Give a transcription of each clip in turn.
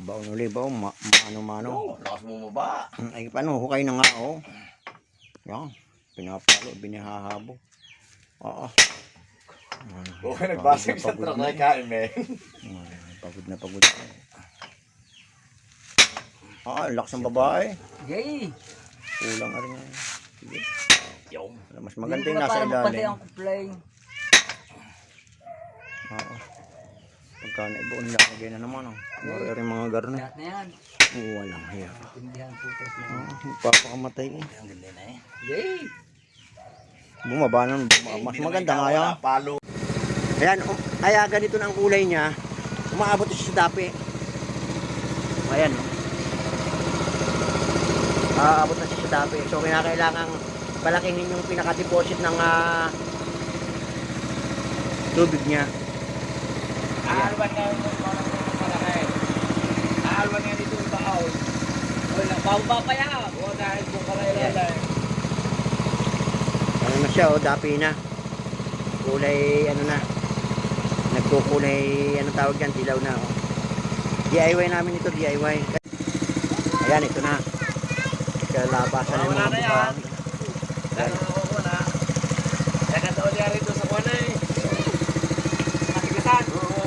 Baon uli, baon. Mano-mano. Oh, lakas mo ba? Ay, paano? Hukay na nga, oh. Yan. Pinapalo, binihahabo. Oo. Okay, nagbasag sa truck na ikain, eh. Pagod na pagod. Lakas ng babae. Yay! Kulang na rin yan. Sige. Yung. Mas maganda yung nasa ilalim. Ang kuplay. Oo. Pagka naibuon niya, lagay na naman. Mara rin mga garne. Lahat na yan. Walang hiya. Tindihan putas na. Papakamatay eh. Ang ganda na eh. Yay! Bumaba nun. Mas maganda nga yan. Palo. Ayan, kaya ganito na ang kulay niya. Umaabot siya sa dapi. Ayan, no? Aabot na siya sa dapi. So, kailangan palakihin yung pinaka-deposit ng tubig niya. Aalwan nga yung malaki. Aalwan nga dito yung bahaw. Wala, bago pa yan. O, dahil po pala ilalay. Ano na siya, dapi na. Kulay, ano na. Nagkukulay, ano tawag yan, dilaw na. DIY namin ito, DIY. Ayan, ito na. Kalabasan ng mga bukang. Dahil ako na. Nagkataon niya rito sa kuwan eh. Matigasan. Oo.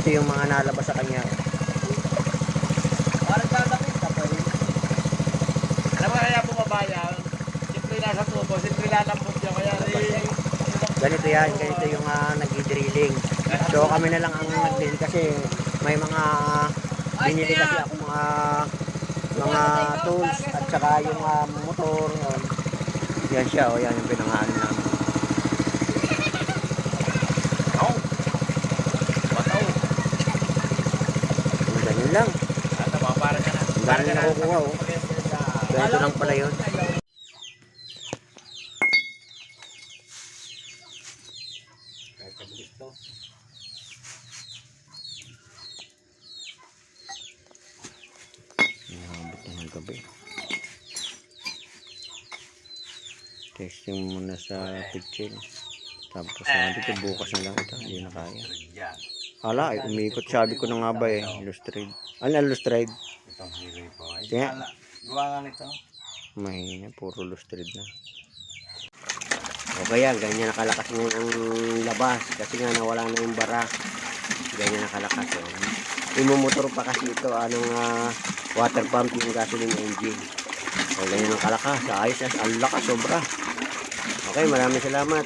Ito yung mga nalabas sa kanya. Parang dadakit ka pa rin. Alam mo kaya bumabaya. Siyempre nasa tubo. Siyempre lalambot niya. Kaya rin. Ganito yan, ganito yung nag-drilling. So kami na lang ang nag-drill kasi may mga binili kasi ako mga tools at saka yung motor. Yan siya, yan yung pinangalan namin. Mataw. Ganyan lang. At mapapara ka na. Ang dami na nakukuha, oh. Ganito lang pala yun. Nakabot na ng gabi. Testing muna sa kitchen. Tapos dito bukas na lang ito. Hindi na kaya. Hala, ay umikot. Sabi ko na nga ba eh. Illustrate. Ano illustrate? Itong hiwi po. Kaya, Gawa nga nito. mahina. Puro illustrate na. O kaya, ganyan nakalakas ngayon ang labas. Kasi nga nawala na yung bara. Ganyan nakalakas. Imumotor pa kasi ito. Anong water pump yung gasoline engine. O ganyan nakalakas. Ayos. Ang lakas. Sobra. Okay, maraming salamat.